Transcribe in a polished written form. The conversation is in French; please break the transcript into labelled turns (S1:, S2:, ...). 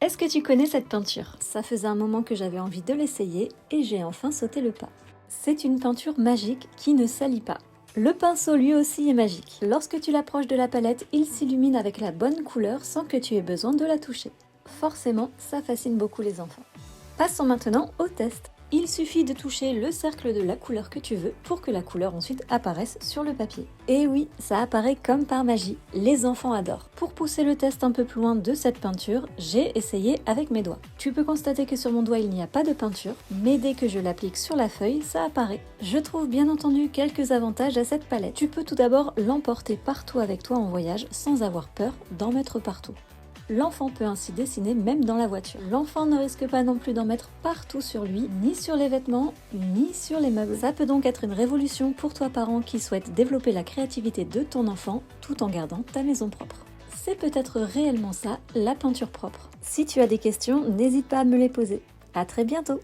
S1: Est-ce que tu connais cette peinture? Ça faisait un moment que j'avais envie de l'essayer et j'ai enfin sauté le pas. C'est une peinture magique qui ne salit pas. Le pinceau lui aussi est magique. Lorsque tu l'approches de la palette, il s'illumine avec la bonne couleur sans que tu aies besoin de la toucher. Forcément, ça fascine beaucoup les enfants. Passons maintenant au test. Il suffit de toucher le cercle de la couleur que tu veux pour que la couleur ensuite apparaisse sur le papier. Et oui, ça apparaît comme par magie, les enfants adorent. Pour pousser le test un peu plus loin de cette peinture, j'ai essayé avec mes doigts. Tu peux constater que sur mon doigt il n'y a pas de peinture, mais dès que je l'applique sur la feuille, ça apparaît. Je trouve bien entendu quelques avantages à cette palette. Tu peux tout d'abord l'emporter partout avec toi en voyage sans avoir peur d'en mettre partout. L'enfant peut ainsi dessiner même dans la voiture. L'enfant ne risque pas non plus d'en mettre partout sur lui, ni sur les vêtements, ni sur les meubles. Ça peut donc être une révolution pour toi parent qui souhaite développer la créativité de ton enfant tout en gardant ta maison propre. C'est peut-être réellement ça, la peinture propre. Si tu as des questions, n'hésite pas à me les poser. À très bientôt!